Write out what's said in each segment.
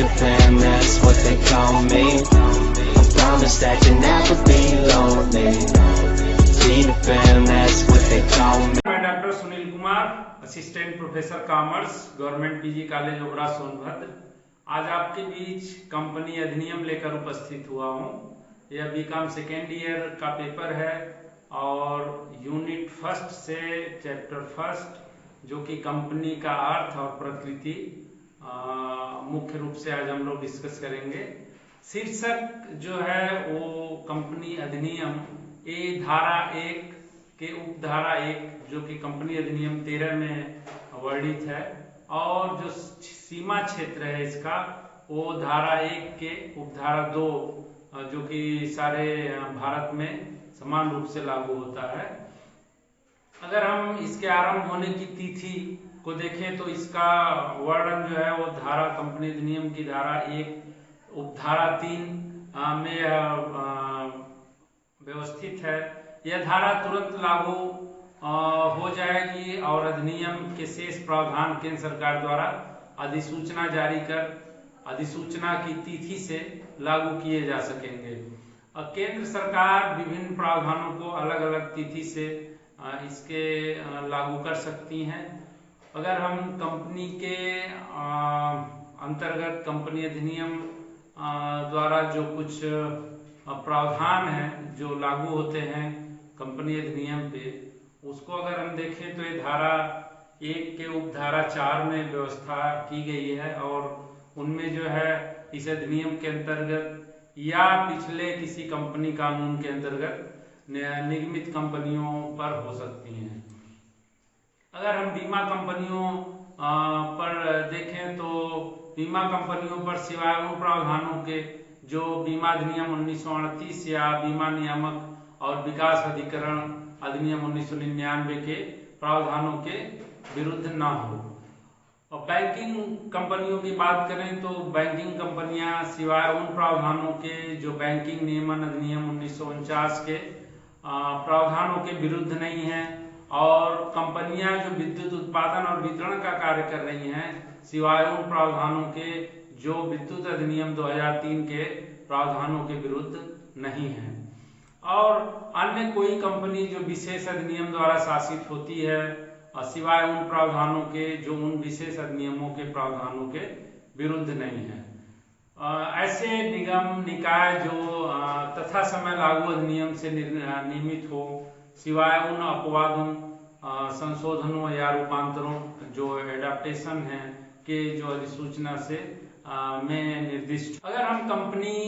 Peter Pan, that's what they call me. I promise that you'll never be lonely. Peter Pan, that's what they call me. मैं doctor Sunil Kumar, assistant professor commerce, government PG college Obra Sonbhadra. आज आपके बीच company अधिनियम लेकर उपस्थित हुआ हूँ। यह BCom second year का पेपर है और यूनिट फर्स्ट से चैप्टर फर्स्ट, जो कि कंपनी का अर्थ और प्रकृति, मुख्य रूप से आज हम लोग डिस्कस करेंगे। शीर्षक जो है वो कंपनी अधिनियम ए धारा 1 के उपधारा 1, जो कि कंपनी अधिनियम 13 में वर्णित है, और जो सीमा क्षेत्र है इसका वो धारा 1 के उपधारा 2, जो कि सारे भारत में समान रूप से लागू होता है। अगर हम इसके आरंभ होने की तिथि को देखें तो इसका वर्णन जो है वो धारा कंपनी अधिनियम की धारा 1 उपधारा 3 में व्यवस्थित है। यह धारा तुरंत लागू हो जाएगी और अधिनियम के शेष प्रावधान केंद्र सरकार द्वारा अधिसूचना जारी कर अधिसूचना की तिथि से लागू किए जा सकेंगे। केंद्र सरकार विभिन्न प्रावधानों को अलग अलग तिथि से इसके लागू कर सकती हैं। अगर हम कंपनी के अंतर्गत कंपनी अधिनियम द्वारा जो कुछ प्रावधान है जो लागू होते हैं कंपनी अधिनियम पे, उसको अगर हम देखें तो ये धारा 1 के उपधारा 4 में व्यवस्था की गई है और उनमें जो है इस अधिनियम के अंतर्गत या पिछले किसी कंपनी कानून के अंतर्गत निगमित कंपनियों पर हो सकती हैं। अगर हम बीमा कंपनियों पर देखें तो बीमा कंपनियों पर सिवाय उन प्रावधानों के जो बीमा अधिनियम 1938 या बीमा नियामक और विकास अधिकरण अधिनियम 1999 के प्रावधानों के विरुद्ध न हो। और बैंकिंग कंपनियों की बात करें तो बैंकिंग कंपनियां सिवाय उन प्रावधानों के जो बैंकिंग नियमन अधिनियम 1949 के प्रावधानों के विरुद्ध नहीं है, और कंपनियां जो विद्युत उत्पादन और वितरण का कार्य कर रही हैं सिवाय उन प्रावधानों के जो विद्युत अधिनियम 2003 के प्रावधानों के विरुद्ध नहीं है। और अन्य कोई कंपनी जो विशेष अधिनियम द्वारा शासित होती है सिवाय उन प्रावधानों के जो उन विशेष अधिनियमों के प्रावधानों के विरुद्ध नहीं है। ऐसे निगम निकाय जो तथा समय लागू अधिनियम से नियमित हो सिवाय उन अपवादों, संशोधनों या रूपांतरों जो एडाप्टेशन है के जो अधिसूचना से में निर्दिष्ट। अगर हम कंपनी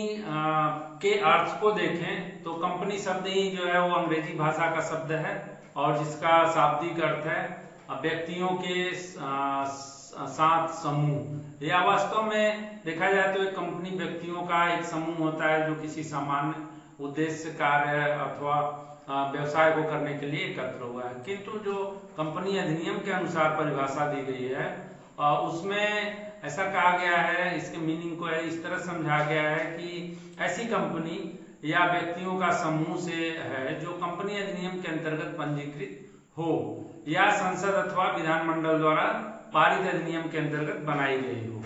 के अर्थ को देखें तो कंपनी शब्द ही जो है वो अंग्रेजी भाषा का शब्द है और जिसका शाब्दिक अर्थ है व्यक्तियों के साथ समूह, या वास्तव में देखा जाए तो एक कंपनी व्यक्तियों का एक समूह होता है जो किसी सामान्य उद्देश्य, कार्य अथवा व्यवसाय को करने के लिए एकत्र हुआ है। किंतु जो कंपनी अधिनियम के अनुसार परिभाषा दी गई है उसमें ऐसा कहा गया है, इसके मीनिंग को इस तरह समझा गया है कि ऐसी कंपनी या व्यक्तियों का समूह से है जो कंपनी अधिनियम के अंतर्गत पंजीकृत हो या संसद अथवा विधानमंडल द्वारा पारित अधिनियम के अंतर्गत बनाई गई हो।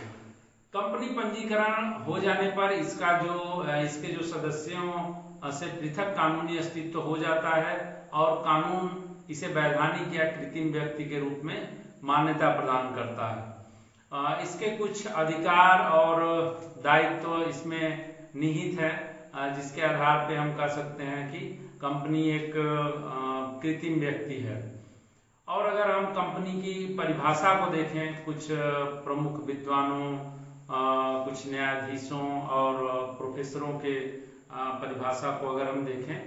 कंपनी पंजीकरण हो जाने पर इसके जो सदस्यों से पृथक कानूनी अस्तित्व हो जाता है और कानून इसे वैधानिक या कृत्रिम व्यक्ति के रूप में मान्यता प्रदान करता है। इसके कुछ अधिकार और दायित्व इसमें निहित है जिसके आधार पे हम कह सकते हैं कि कंपनी एक कृत्रिम व्यक्ति है। और अगर हम कंपनी की परिभाषा को देखें, कुछ प्रमुख विद्वानों, कुछ न्यायाधीशों और प्रोफेसरों के परिभाषा को अगर हम देखें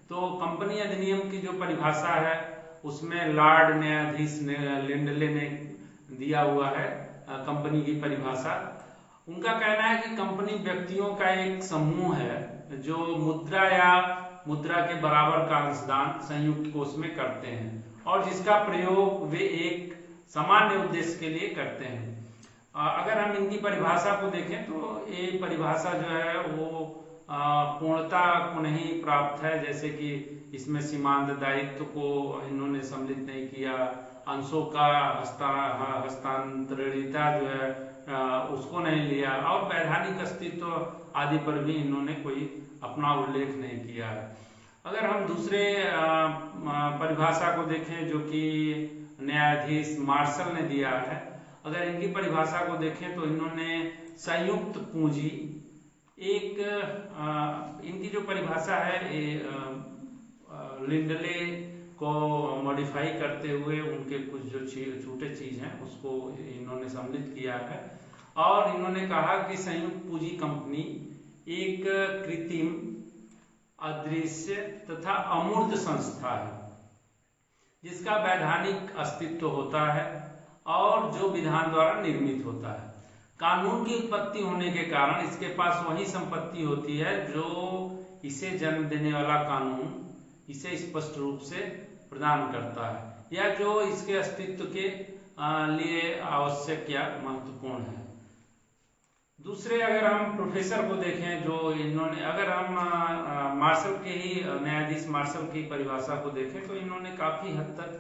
तो कंपनी अधिनियम की जो परिभाषा है उसमें लॉर्ड न्यायाधीश लिंडले ने दिया हुआ है कंपनी की परिभाषा। उनका कहना है कि कंपनी व्यक्तियों का एक समूह है जो मुद्रा या मुद्रा के बराबर का अंशदान संयुक्त कोष में करते हैं और जिसका प्रयोग वे एक सामान्य उद्देश्य के लिए करते हैं। अगर हम इनकी परिभाषा को देखें तो ये परिभाषा जो है वो पूर्णता को नहीं प्राप्त है, जैसे कि इसमें सीमांत दायित्व को इन्होंने सम्मिलित नहीं किया, अंशों का हस्तांतरणीयता जो है उसको नहीं लिया, और वैधानिक अस्तित्व आदि पर भी इन्होंने कोई अपना उल्लेख नहीं किया है। अगर हम दूसरे परिभाषा को देखें जो कि न्यायाधीश मार्शल ने दिया है, अगर इनकी परिभाषा को देखें तो इन्होंने संयुक्त पूंजी एक इनकी जो परिभाषा है लिंडले को मॉडिफाई करते हुए उनके कुछ जो छूटे चीज हैं उसको इन्होंने सम्मिलित किया है, और इन्होंने कहा कि संयुक्त पूंजी कंपनी एक कृत्रिम, अदृश्य तथा अमूर्त संस्था है जिसका वैधानिक अस्तित्व होता है और जो विधान द्वारा निर्मित होता है। कानून की उत्पत्ति होने के कारण इसके पास वही संपत्ति होती है जो इसे जन्म देने वाला कानून इसे स्पष्ट रूप से प्रदान करता है या जो इसके अस्तित्व के लिए आवश्यक या महत्वपूर्ण है। दूसरे अगर हम प्रोफेसर को देखें जो इन्होंने, अगर हम मार्शल के ही न्यायाधीश मार्शल की परिभाषा को देखें तो इन्होंने काफी हद तक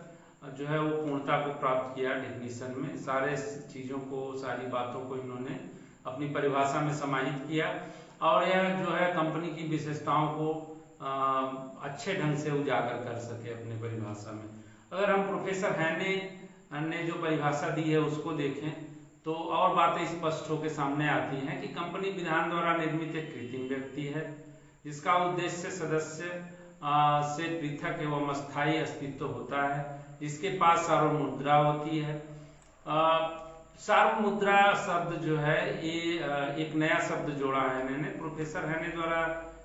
जो है वो पूर्णता को प्राप्त किया डेफिनेशन में, सारे चीजों को, सारी बातों को इन्होंने अपनी परिभाषा में समाहित किया, और यह जो है कंपनी की विशेषताओं को अच्छे ढंग से उजागर कर सके अपने परिभाषा में। अगर हम प्रोफेसर हैने ने जो परिभाषा दी है उसको देखें तो और बातें स्पष्ट होकर सामने आती हैं कि कंपनी विधान द्वारा निर्मित एक कृत्रिम व्यक्ति है जिसका उद्देश्य सदस्य से पृथक एवं अस्थायी अस्तित्व होता है, जिसके पास सार्वमुद्रा होती है। सार्वमुद्रा शब्द जो है ये एक नया शब्द जोड़ा है इन्होंने, प्रोफेसर हैने द्वारा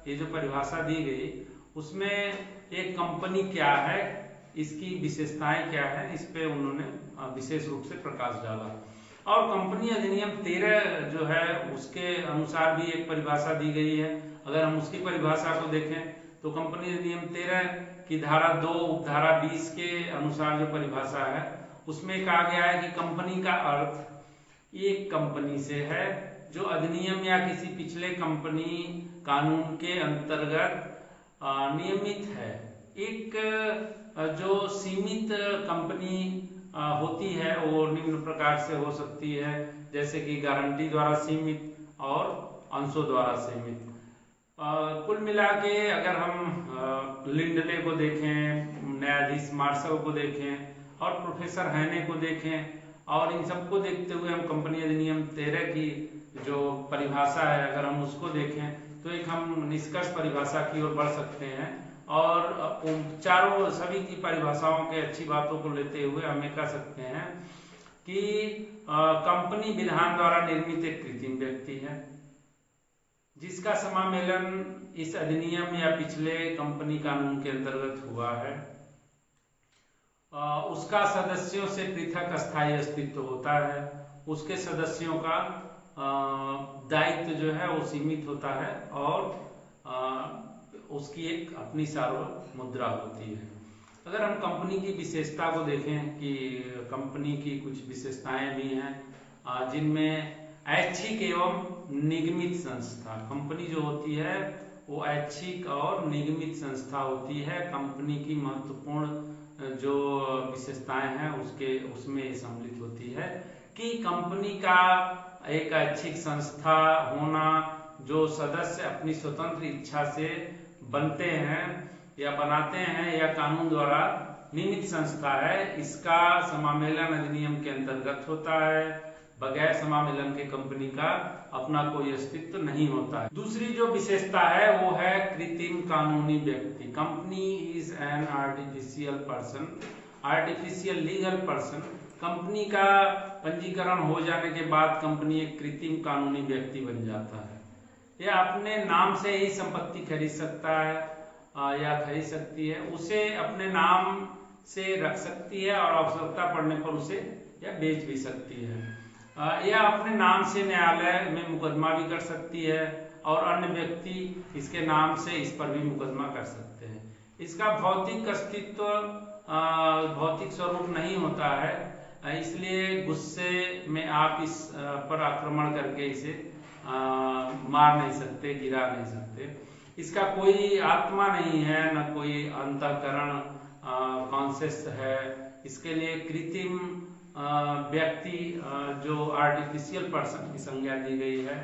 ये जो परिभाषा दी गई उसमें एक कंपनी क्या है, इसकी विशेषताएं क्या है, इस पे उन्होंने विशेष रूप से प्रकाश डाला। और कंपनी अधिनियम 13 जो है उसके अनुसार भी एक परिभाषा दी गई है। अगर हम उसकी परिभाषा को देखें तो कंपनी अधिनियम 13 की धारा 2 उपधारा 20 के अनुसार जो परिभाषा है उसमें कहा गया है कि कंपनी का अर्थ एक कंपनी से है जो अधिनियम या किसी पिछले कंपनी कानून के अंतर्गत नियमित है। एक जो सीमित कंपनी होती है वो निम्न प्रकार से हो सकती है, जैसे कि गारंटी द्वारा सीमित और अंशों द्वारा सीमित। कुल मिला के अगर हम लिंडले को देखें, न्यायाधीश मार्शल को देखें और प्रोफेसर हैने को देखें और इन सबको देखते हुए हम कंपनी अधिनियम 13 की जो परिभाषा है अगर हम उसको देखें तो एक हम निष्कर्ष परिभाषा की ओर बढ़ सकते हैं, और चारों सभी की परिभाषाओं के अच्छी बातों को लेते हुए हम ये कह सकते हैं कि कंपनी विधान द्वारा निर्मित एक कृत्रिम व्यक्ति है जिसका समामेलन इस अधिनियम या पिछले कंपनी कानून के अंतर्गत हुआ है। उसका सदस्यों से पृथक अस्थायी अस्तित्व होता है, उसके सदस्यों का दायित्व जो है वो सीमित होता है और उसकी एक अपनी सार्वमुद्रा होती है। अगर हम कंपनी की विशेषता को देखें कि कंपनी की कुछ विशेषताएं भी हैं जिनमें ऐच्छिक एवं निगमित संस्था, कंपनी जो होती है वो ऐच्छिक और निगमित संस्था होती है। कंपनी की महत्वपूर्ण जो विशेषताएं हैं उसमें सम्मिलित होती है कि कंपनी का एक ऐच्छिक संस्था होना, जो सदस्य अपनी स्वतंत्र इच्छा से बनते हैं या बनाते हैं या कानून द्वारा नियमित संस्था है, इसका समामेलन अधिनियम के अंतर्गत होता है। बगैर समामेलन के कंपनी का अपना कोई अस्तित्व नहीं होता है। दूसरी जो विशेषता है वो है कृत्रिम कानूनी व्यक्ति। Company is an artificial person, artificial legal person. Company का पंजीकरण हो जाने के बाद कंपनी एक कृत्रिम कानूनी व्यक्ति बन जाता है। यह अपने नाम से ही संपत्ति खरीद सकता है या खरीद सकती है, उसे अपने नाम से रख सकती है और आवश्यकता पड़ने पर उसे यह बेच भी सकती है। यह अपने नाम से न्यायालय में मुकदमा भी कर सकती है और अन्य व्यक्ति इसके नाम से इस पर भी मुकदमा कर सकते हैं। इसका भौतिक अस्तित्व, भौतिक स्वरूप नहीं होता है, इसलिए गुस्से में आप इस पर आक्रमण करके इसे मार नहीं सकते, गिरा नहीं सकते। इसका कोई आत्मा नहीं है, न कोई अंतःकरण कॉन्शियस है। इसके लिए कृत्रिम व्यक्ति जो आर्टिफिशियल पर्सन की संज्ञा दी गई है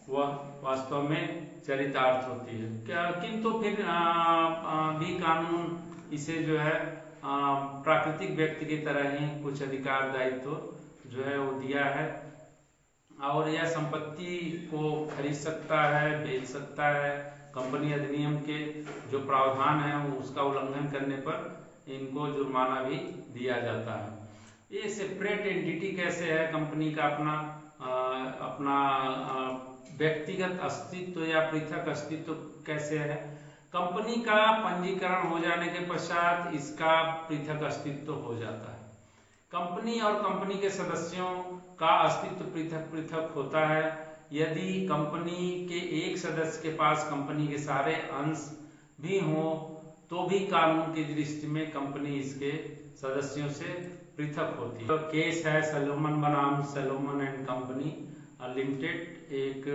वह वास्तव में चरितार्थ होती है। किंतु फिर भी कानून इसे जो है प्राकृतिक व्यक्ति की तरह ही कुछ अधिकार दायित्व जो है वो दिया है और यह संपत्ति को खरीद सकता है, बेच सकता है। कंपनी अधिनियम के जो प्रावधान है उसका उल्लंघन करने पर इनको जुर्माना भी दिया जाता है। ये सेपरेट एंटिटी कैसे है, कंपनी का अपना व्यक्तिगत अस्तित्व या पृथक अस्तित्व कैसे है। कंपनी का पंजीकरण हो जाने के पश्चात इसका पृथक अस्तित्व हो जाता है। कंपनी और कंपनी के सदस्यों का अस्तित्व पृथक पृथक होता है। यदि कंपनी के एक सदस्य के पास कंपनी के सारे अंश भी हों तो भी कानून की दृष्टि में कंपनी इसके सदस्यों से पृथक होती है। तो केस है सलोमन बनाम सलोमन एंड कंपनी लिमिटेड। एक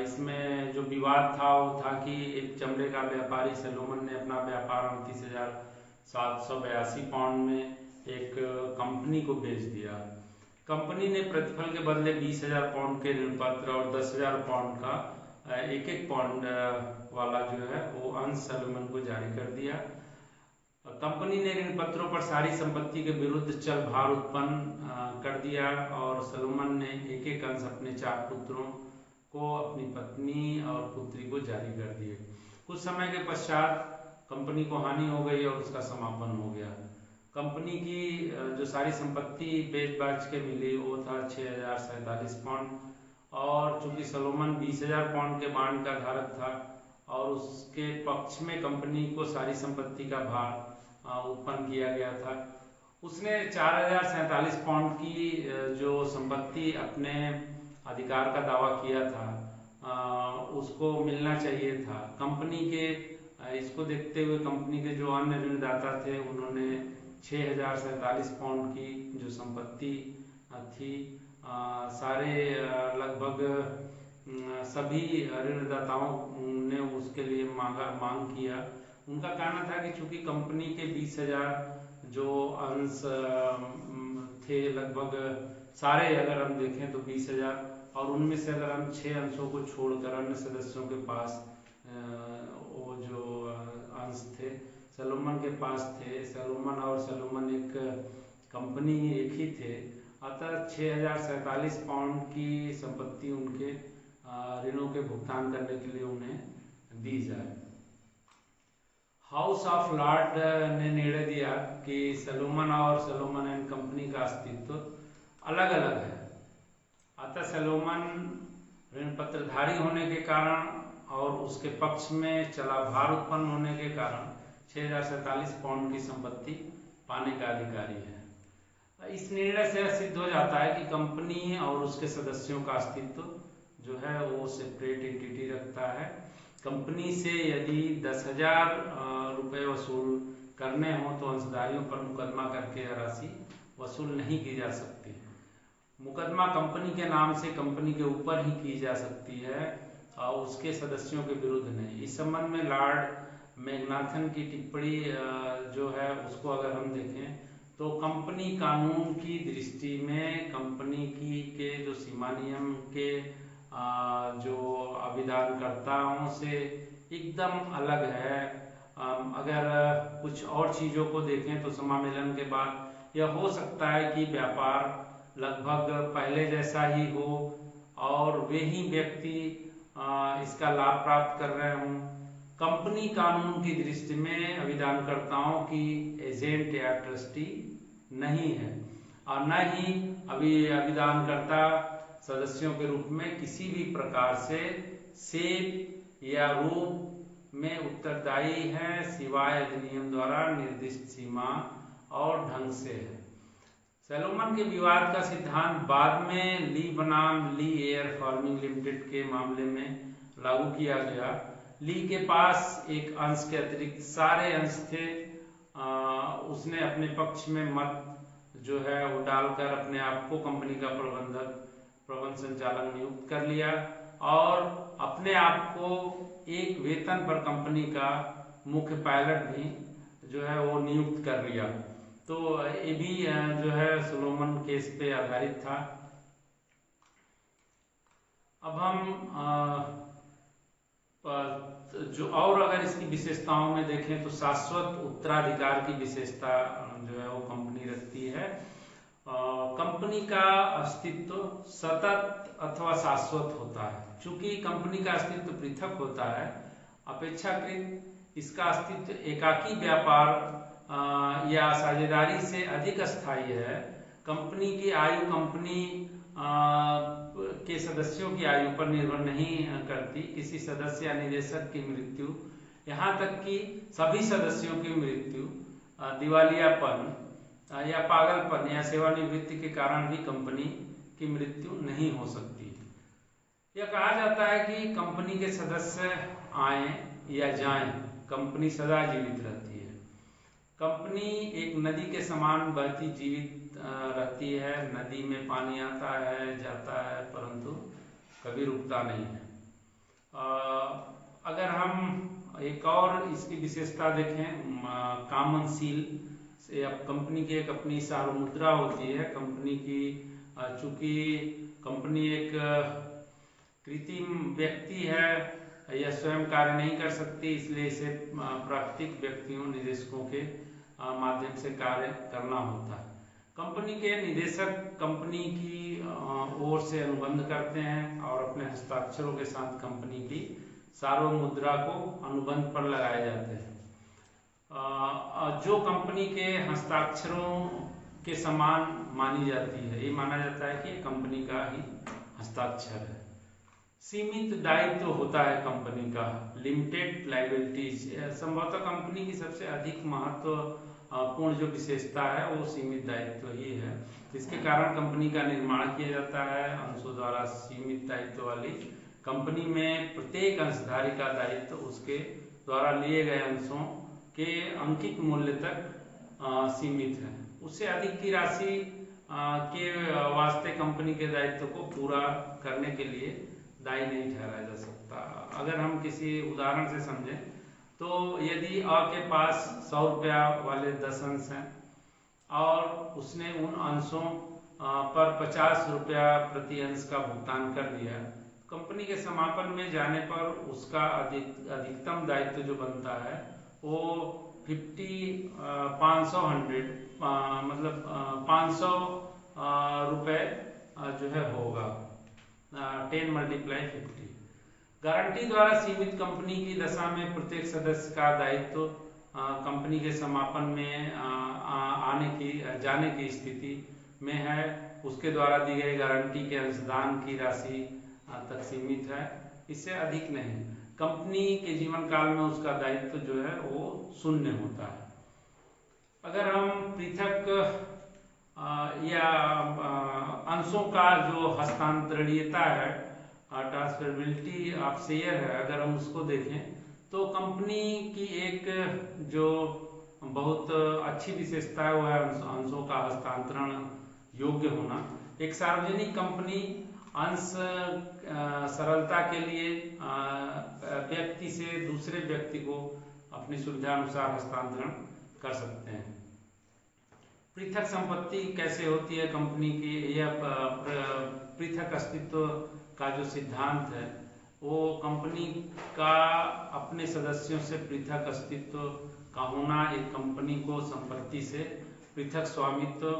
इसमें जो विवाद था वो था कि एक चमड़े का व्यापारी सलोमन ने अपना व्यापार 29,782 पाउंड में एक कंपनी को बेच दिया। कंपनी ने प्रतिफल के बदले 20,000 पाउंड के ऋण पत्र और 10,000 पाउंड का एक पाउंड वाला जो है वो अंश सलोमन को जारी कर दिया। कंपनी ने ऋण पत्रों पर सारी संपत्ति के विरुद्ध चल भार उत्पन्न कर दिया और सलोमन ने एक अंश अपने 4 पुत्रों को, अपनी पत्नी और पुत्री को जारी कर दिए। कुछ समय के पश्चात कंपनी को हानि हो गई और उसका समापन हो गया। कंपनी की जो सारी संपत्ति बेच बाच के मिली वो था 6,047 पाउंड और चूंकि सलोमन 20,000 पाउंड के बांड का धारक था और उसके पक्ष में कंपनी को सारी संपत्ति का भार उत्पन्न किया गया था, उसने 4,047 पाउंड की जो संपत्ति अपने अधिकार का दावा किया था उसको मिलना चाहिए था। कंपनी के इसको देखते हुए कंपनी के जो अन्य ऋणदाता थे उन्होंने 6,047 पाउंड की जो संपत्ति थी सारे लगभग सभी ऋणदाताओं ने उसके लिए मांग किया। उनका कहना था कि चूंकि कंपनी के 20,000 जो अंश थे लगभग सारे अगर हम देखें तो 20,000 और उनमें से अगर हम 6 अंशों को छोड़कर अन्य सदस्यों के पास वो जो अंश थे सलोमन के पास थे, सलोमन और सलोमन एक कंपनी एक ही थे, अतः 6,047 पाउंड की संपत्ति उनके ऋणों के भुगतान करने के लिए उन्हें दी जाए। हाउस ऑफ लॉर्ड ने निर्णय दिया कि सलोमन और सलोमन एंड कंपनी का अस्तित्व अलग अलग है, अतः सलोमन ऋण पत्रधारी होने के कारण और उसके पक्ष में चला भार उत्पन्न होने के कारण 6,047 पाउंड की संपत्ति पाने का अधिकारी है। इस निर्णय से सिद्ध हो जाता है कि कंपनी और उसके सदस्यों का अस्तित्व जो है वो सेपरेट एंटिटी रखता है। कंपनी से यदि 10,000 रुपये वसूल करने हो तो अंशधारियों पर मुकदमा करके राशि वसूल नहीं की जा सकती। मुकदमा कंपनी के नाम से कंपनी के ऊपर ही की जा सकती है और उसके सदस्यों के विरुद्ध नहीं। इस संबंध में लॉर्ड मैग्नाथन की टिप्पणी जो है उसको अगर हम देखें तो कंपनी कानून की दृष्टि में कंपनी की के जो सीमा नियम के जो अभिधानकर्ताओं से एकदम अलग है। अगर कुछ और चीजों को देखें तो समामेलन के बाद यह हो सकता है कि व्यापार लगभग पहले जैसा ही हो और वे ही व्यक्ति इसका लाभ प्राप्त कर रहे हों। कंपनी कानून की दृष्टि में अभिधानकर्ताओं की एजेंट या ट्रस्टी नहीं है और न ही अभिधानकर्ता सदस्यों के रूप में किसी भी प्रकार से सेप या रूप में उत्तरदायी है सिवाय अधिनियम द्वारा निर्दिष्ट सीमा और ढंग से है। सलोमन के विवाद का सिद्धांत बाद में ली बनाम ली एयर फार्मिंग लिमिटेड के मामले में लागू किया गया। ली के पास एक अंश के अतिरिक्त सारे अंश थे। उसने अपने पक्ष में मत जो है वो डालकर अपने आप को कंपनी का प्रबंध संचालक नियुक्त कर लिया और अपने आप को एक वेतन पर कंपनी का मुख्य पायलट भी जो है वो नियुक्त कर लिया। तो ये भी जो है सोलोमन केस पे आधारित था। अब हम जो और अगर इसकी विशेषताओं में देखें तो शाश्वत उत्तराधिकार की विशेषता जो है वो कंपनी रखती है। कंपनी का अस्तित्व सतत अथवा शाश्वत होता है। चूंकि कंपनी का अस्तित्व पृथक होता है, अपेक्षाकृत इसका अस्तित्व एकाकी व्यापार या साझेदारी से अधिक स्थायी है। कंपनी की आयु कंपनी के सदस्यों की आयु पर निर्भर नहीं करती। किसी सदस्य या निदेशक की मृत्यु, यहाँ तक कि सभी सदस्यों की मृत्यु, दिवालियापन या पागलपन या सेवानिवृत्ति के कारण भी कंपनी की मृत्यु नहीं हो सकती। यह कहा जाता है कि कंपनी के सदस्य आए या जाएं, कंपनी सदा जीवित रहती है। कंपनी एक नदी के समान बहती जीवित रहती है। नदी में पानी आता है जाता है, परंतु कभी रुकता नहीं है। अगर हम एक और इसकी विशेषता देखें, कामनशील से, अब कंपनी की एक अपनी सार्वमुद्रा होती है। कंपनी की चूंकि कंपनी एक कृत्रिम व्यक्ति है, यह स्वयं कार्य नहीं कर सकती, इसलिए इसे प्राकृतिक व्यक्तियों निदेशकों के माध्यम से कार्य करना होता है। कंपनी के निदेशक कंपनी की ओर से अनुबंध करते हैं और अपने हस्ताक्षरों के साथ कंपनी की सार्वमुद्रा को अनुबंध पर लगाए जाते हैं। जो कंपनी के हस्ताक्षरों के समान मानी जाती है, ये माना जाता है कि कंपनी का ही हस्ताक्षर है। सीमित दायित्व होता है कंपनी का, लिमिटेड लायबिलिटीज। संभवतः कंपनी की सबसे अधिक महत्वपूर्ण जो विशेषता है वो सीमित दायित्व ही है। इसके कारण कंपनी का निर्माण किया जाता है अंशों द्वारा। सीमित दायित्व वाली कंपनी में प्रत्येक अंशधारी का दायित्व उसके द्वारा लिए गए अंशों के अंकित मूल्य तक सीमित है। उससे अधिक की राशि के वास्ते कंपनी के दायित्व को पूरा करने के लिए दायी नहीं ठहराया जा सकता। अगर हम किसी उदाहरण से समझें तो यदि अ के पास 100 रुपया वाले 10 अंश हैं और उसने उन अंशों पर 50 रुपया प्रति अंश का भुगतान कर दिया, कंपनी के समापन में जाने पर उसका अधिकतम दायित्व जो बनता है वो 500 रुपए जो है होगा, 10 × 50। गारंटी द्वारा सीमित कंपनी की दशा में प्रत्येक सदस्य का दायित्व कंपनी के समापन में जाने की स्थिति में है, उसके द्वारा दी गई गारंटी के अंशदान की राशि तक सीमित है, इससे अधिक नहीं। कंपनी के जीवन काल में उसका दायित्व जो है वो 0 होता है। अगर हम पृथक या अंशों का जो हस्तांतरणीयता है, ट्रांसफरेबिलिटी ऑफ शेयर है, अगर हम उसको देखें तो कंपनी की एक जो बहुत अच्छी विशेषता है वो है अंशों का हस्तांतरण योग्य होना। एक सार्वजनिक कंपनी अंश सरलता के लिए व्यक्ति से दूसरे व्यक्ति को अपनी सुविधा अनुसार हस्तांतरण कर सकते हैं। पृथक संपत्ति कैसे होती है कंपनी की, यह पृथक अस्तित्व का जो सिद्धांत है वो कंपनी का अपने सदस्यों से पृथक अस्तित्व का होना एक कंपनी को संपत्ति से पृथक स्वामित्व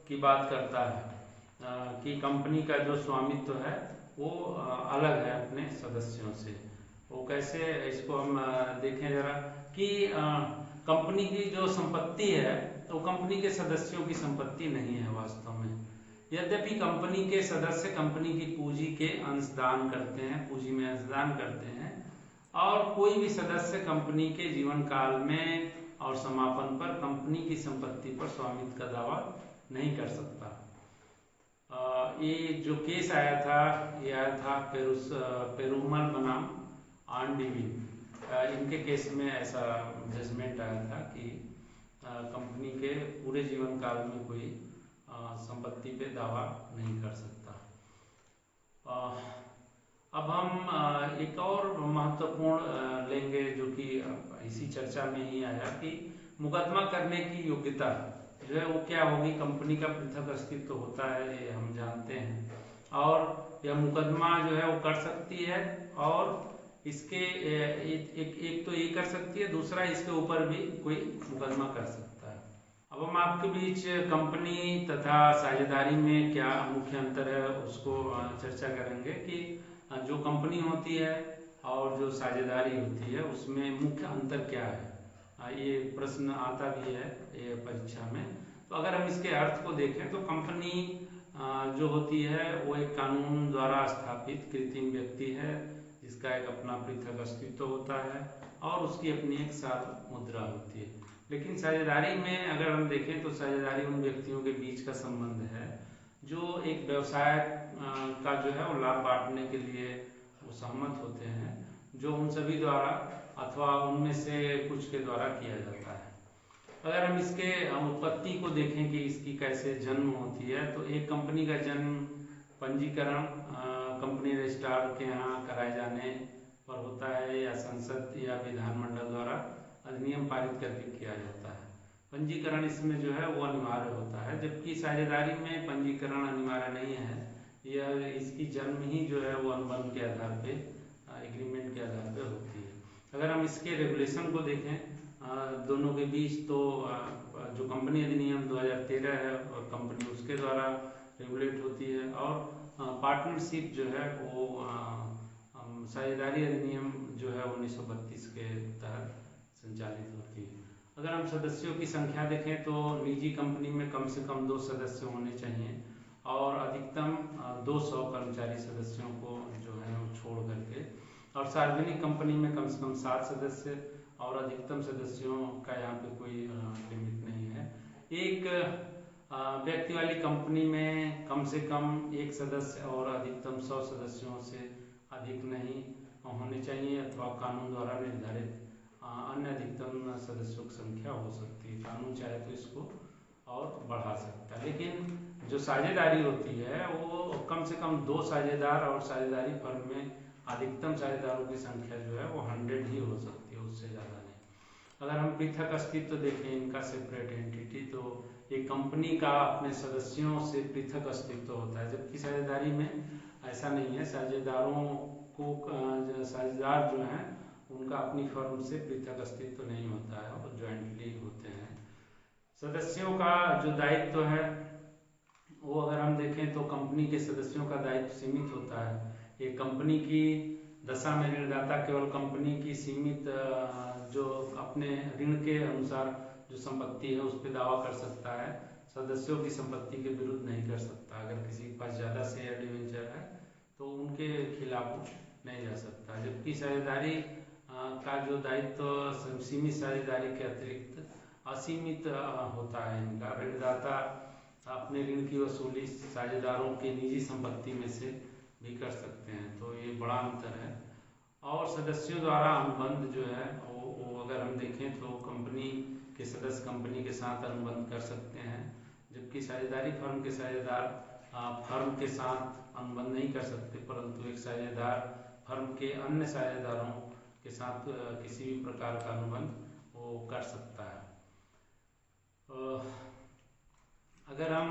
की बात करता है कि कंपनी का जो स्वामित्व है वो अलग है अपने सदस्यों से। वो कैसे, इसको हम देखें जरा कि कंपनी की जो संपत्ति है तो कंपनी के सदस्यों की संपत्ति नहीं है वास्तव में। यद्यपि कंपनी के सदस्य कंपनी की पूंजी के अंशदान करते हैं, पूंजी में अंशदान करते हैं, और कोई भी सदस्य कंपनी के जीवन काल में और समापन पर कंपनी की संपत्ति पर स्वामित्व का दावा नहीं कर सकता। ये जो केस आया था, ये आया था पेरुमल बनाम आंडीवी। इनके केस में ऐसा जजमेंट आया था कि कंपनी के पूरे जीवन काल में कोई संपत्ति पे दावा नहीं कर सकता। अब हम एक और महत्वपूर्ण लेंगे जो कि इसी चर्चा में ही आया कि मुकदमा करने की योग्यता। जो है वो क्या होगी, कंपनी का पृथक अस्तित्व होता है, ये हम जानते हैं। और यह मुकदमा जो है वो कर सकती है, और इसके एक तो ये कर सकती है, दूसरा इसके ऊपर भी कोई मुकदमा कर सकता है। अब हम आपके बीच कंपनी तथा साझेदारी में क्या मुख्य अंतर है उसको चर्चा करेंगे कि जो कंपनी होती है और जो साझेदारी होती है उसमें मुख्य अंतर क्या है। ये प्रश्न आता भी है ये परीक्षा में। तो अगर हम इसके अर्थ को देखें तो कंपनी जो होती है वो एक कानून द्वारा स्थापित कृत्रिम व्यक्ति है, जिसका एक अपना पृथक अस्तित्व होता है और उसकी अपनी एक सार्वभौमिक मुद्रा होती है। लेकिन साझेदारी में अगर हम देखें तो साझेदारी उन व्यक्तियों के बीच का संबंध है जो एक व्यवसाय का जो है वो लाभ बांटने के लिए वो सहमत होते हैं, जो उन सभी द्वारा अथवा उनमें से कुछ के द्वारा किया जाता है। अगर हम इसके उत्पत्ति को देखें कि इसकी कैसे जन्म होती है, तो एक कंपनी का जन्म पंजीकरण कंपनी रजिस्ट्रार के यहाँ कराए जाने पर होता है, या संसद या विधानमंडल द्वारा अधिनियम पारित करके किया जाता है। पंजीकरण इसमें जो है वो अनिवार्य होता है, जबकि साझेदारी में पंजीकरण अनिवार्य नहीं है। यह इसकी जन्म ही जो है वो अनुबंध के आधार पे, एग्रीमेंट के आधार पे होती है। अगर हम इसके रेगुलेशन को देखें दोनों के बीच, तो जो कंपनी अधिनियम 2013 है और कंपनी उसके द्वारा रेगुलेट होती है, और पार्टनरशिप जो है वो साझेदारी अधिनियम जो है 1932 के तहत संचालित होती है। अगर हम सदस्यों की संख्या देखें तो निजी कंपनी में कम से कम 2 सदस्य होने चाहिए, और अधिकतम 200 कर्मचारी सदस्यों को जो है वो छोड़ करके, और सार्वजनिक कंपनी में कम से कम 7 सदस्य, और अधिकतम सदस्यों का यहाँ पे कोई लिमिट नहीं है। एक व्यक्ति वाली कंपनी में कम से कम 1 सदस्य और अधिकतम 100 सदस्यों से अधिक नहीं होने चाहिए, अथवा कानून द्वारा निर्धारित अन्य अधिकतम सदस्यों की संख्या हो सकती है। कानून चाहे तो इसको और बढ़ा सकता है। लेकिन जो साझेदारी होती है वो कम से कम 2 साझेदार, और साझेदारी फर्म में अधिकतम साझेदारों की संख्या जो है वो 100 ही हो सकती है, उससे ज़्यादा नहीं। अगर हम पृथक अस्तित्व देखें इनका, सेपरेट एंटिटी, तो एक कंपनी का अपने सदस्यों से पृथक अस्तित्व होता है, जबकि साझेदारी में ऐसा नहीं है। साझेदारों को साझेदार जो हैं उनका अपनी फर्म से पृथक अस्तित्व नहीं होता है, और ज्वाइंटली होते हैं। सदस्यों का जो दायित्व है वो अगर हम देखें तो कंपनी के सदस्यों का दायित्व सीमित होता है। एक कंपनी की दशा में ऋणदाता केवल कंपनी की सीमित जो अपने ऋण के अनुसार जो संपत्ति है उस पर दावा कर सकता है, सदस्यों की संपत्ति के विरुद्ध नहीं कर सकता। अगर किसी के पास ज़्यादा शेयर डिवेंचर है तो उनके खिलाफ नहीं जा सकता। जबकि साझेदारी का जो दायित्व सीमित साझेदारी के अतिरिक्त असीमित होता है। इनका ऋणदाता अपने ऋण की वसूली साझेदारों की निजी संपत्ति में से भी कर सकते हैं, तो ये बड़ा अंतर है। और सदस्यों द्वारा अनुबंध जो है वो अगर हम देखें तो कंपनी के सदस्य कंपनी के साथ अनुबंध कर सकते हैं, जबकि साझेदारी फर्म के साझेदार फर्म के साथ अनुबंध नहीं कर सकते, परंतु एक साझेदार फर्म के अन्य साझेदारों के साथ किसी भी प्रकार का अनुबंध वो कर सकता है। अगर हम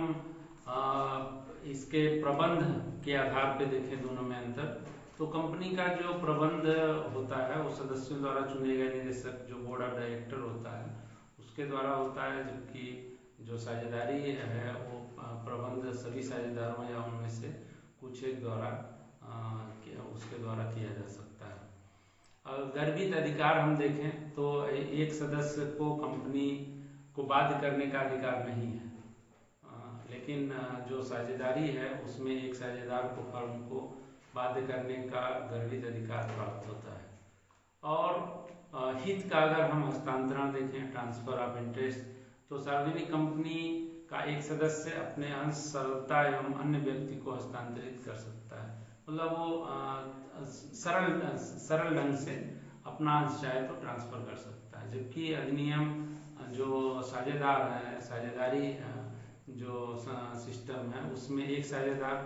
इसके प्रबंध के आधार पे देखें दोनों में अंतर, तो कंपनी का जो प्रबंध होता है वो सदस्यों द्वारा चुने गए निदेशक, जो बोर्ड ऑफ डायरेक्टर होता है, उसके द्वारा होता है। जबकि जो साझेदारी है वो प्रबंध सभी साझेदारों या उनमें से कुछ एक द्वारा उसके द्वारा किया जा सकता है। गर्भित अधिकार हम देखें तो एक सदस्य को कंपनी को बाध्य करने का अधिकार नहीं है, लेकिन जो साझेदारी है उसमें एक साझेदार को फर्म को बाध्य करने का गर्भित अधिकार प्राप्त होता है। और हित का अगर हम हस्तांतरण देखें, ट्रांसफर ऑफ इंटरेस्ट, तो सार्वजनिक कंपनी का एक सदस्य अपने अंश सरलता एवं अन्य व्यक्ति को हस्तांतरित कर सकता है। मतलब वो सरल ढंग से अपना अंश चाहे तो ट्रांसफर कर सकता है। जबकि अधिनियम जो साझेदार है, साझेदारी जो सिस्टम है, उसमें एक साझेदार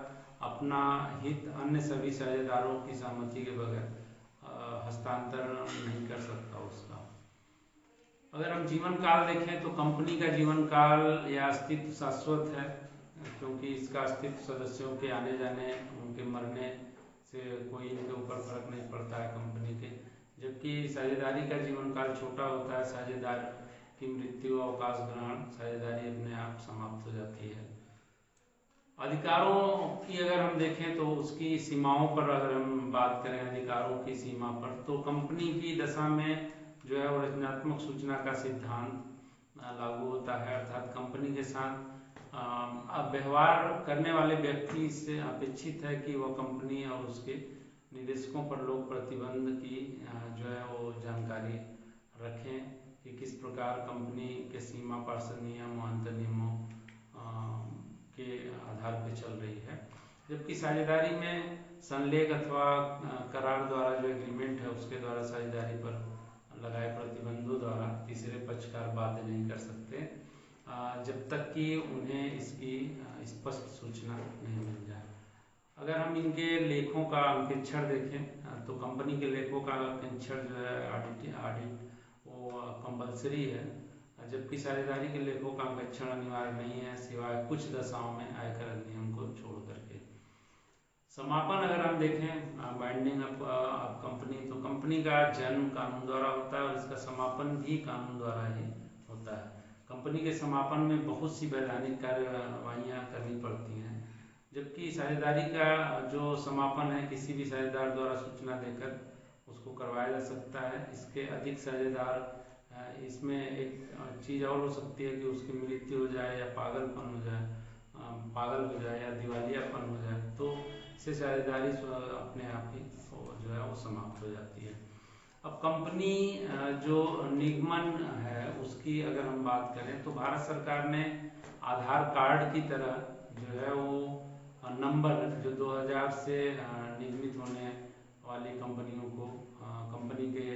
अपना हित अन्य सभी साझेदारों की सहमति के बगैर हस्तांतरण नहीं कर सकता उसका। अगर हम जीवन काल देखें तो कंपनी का जीवन काल या अस्तित्व शाश्वत है, क्योंकि इसका अस्तित्व सदस्यों के आने जाने, उनके मरने से कोई इनके ऊपर फर्क नहीं पड़ता है कंपनी के। जबकि साझेदारी का जीवन काल छोटा होता है, साझेदार की मृत्यु, अवकाश ग्रहण, साझेदारी अपने आप समाप्त हो जाती है। अधिकारों की अगर हम देखें तो उसकी सीमाओं पर अगर हम बात करें, अधिकारों की सीमा पर, तो कंपनी की दशा में जो है वो रचनात्मक सूचना का सिद्धांत लागू होता है, अर्थात कंपनी के साथ व्यवहार करने वाले व्यक्ति से अपेक्षित है कि वह कंपनी और उसके निदेशकों पर लोग प्रतिबंध की जो है वो जानकारी रखें कि किस प्रकार कंपनी के सीमा पार्षद नियम, अंतर नियमों के आधार पर चल रही है। जबकि साझेदारी में संलेख अथवा करार द्वारा जो एग्रीमेंट है उसके द्वारा साझेदारी पर लगाए प्रतिबंधों द्वारा तीसरे पक्षकार बाध्य नहीं कर सकते जब तक कि उन्हें इसकी स्पष्ट सूचना नहीं मिल जाए। अगर हम इनके लेखों का अंकेक्षण देखें तो कंपनी के लेखों का अंकेक्षण जो है ऑडिट वो कंपलसरी है, जबकि साझेदारी के लेखों का अंकेक्षण अनिवार्य नहीं है सिवाय कुछ दशाओं में आयकर अधिनियम को छोड़ करके। समापन अगर हम देखें बाइंडिंग ऑफ कंपनी, तो कंपनी का जन्म कानून द्वारा होता है और इसका समापन भी कानून द्वारा ही होता है। कंपनी के समापन में बहुत सी वैधानिक कार्यवाहियाँ करनी पड़ती हैं, जबकि साझेदारी का जो समापन है किसी भी साझेदार द्वारा सूचना देकर उसको करवाया जा सकता है। इसके अधिक साझेदार, इसमें एक चीज़ और हो सकती है कि उसकी मृत्यु हो जाए या पागलपन हो जाए, पागल हो जाए या दिवालियापन हो जाए, तो इससे साझेदारी अपने आप ही जो है वो समाप्त हो जाती है। अब कंपनी जो निगमन है उसकी अगर हम बात करें तो भारत सरकार ने आधार कार्ड की तरह जो है वो नंबर जो 2000 से निगमित होने वाली कंपनियों को कंपनी के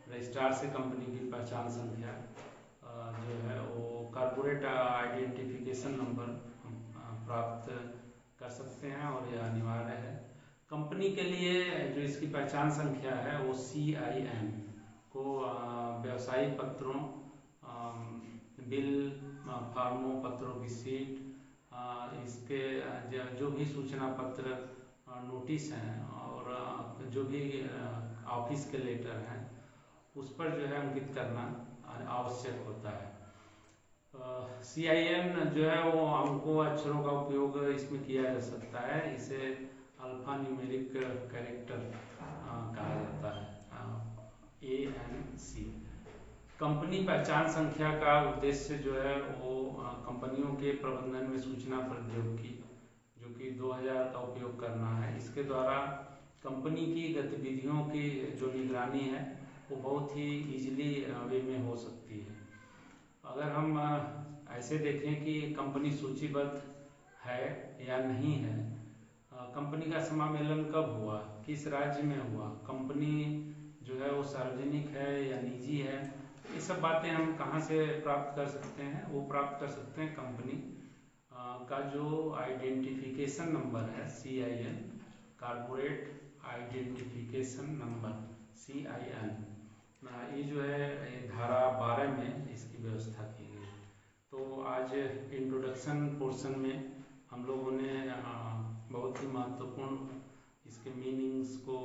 रजिस्ट्रार से कंपनी की पहचान संख्या जो है वो कॉर्पोरेट आइडेंटिफिकेशन नंबर प्राप्त कर सकते हैं और यह अनिवार्य है। कंपनी के लिए जो इसकी पहचान संख्या है वो CIN को व्यवसायिक पत्रों, बिल, फार्मों, पत्रों की सीट, इसके जो भी सूचना पत्र, नोटिस हैं और जो भी ऑफिस के लेटर हैं उस पर जो है अंकित करना आवश्यक होता है। CIN जो है वो अंकों, अक्षरों का उपयोग इसमें किया जा सकता है, इसे अल्फा न्यूमेरिक कैरेक्टर कहा जाता है, ANC। कंपनी पहचान संख्या का उद्देश्य जो है वो कंपनियों के प्रबंधन में सूचना प्रौद्योगिकी जो कि 2000 का उपयोग करना है, इसके द्वारा कंपनी की गतिविधियों की जो निगरानी है वो बहुत ही इजीली वे में हो सकती है। अगर हम ऐसे देखें कि कंपनी सूचीबद्ध है या नहीं है, कंपनी का समामेलन कब हुआ, किस राज्य में हुआ, कंपनी जो है वो सार्वजनिक है या निजी है, ये सब बातें हम कहाँ से प्राप्त कर सकते हैं? वो प्राप्त कर सकते हैं कंपनी का जो आइडेंटिफिकेशन नंबर है CIN, corporate identification number CIN, ये जो है धारा 12 में इसकी व्यवस्था की गई। तो आज इंट्रोडक्शन पोर्शन में हम लोगों ने बहुत ही महत्वपूर्ण इसके मीनिंग्स को,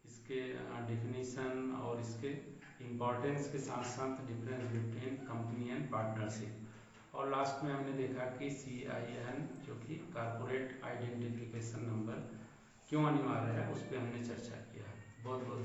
इसके डेफिनेशन और इसके इम्पोर्टेंस के साथ साथ difference between company and partnership, और लास्ट में हमने देखा कि CIN जो कि कॉर्पोरेट आइडेंटिफिकेशन नंबर क्यों अनिवार्य है उस पर हमने चर्चा किया। बहुत बहुत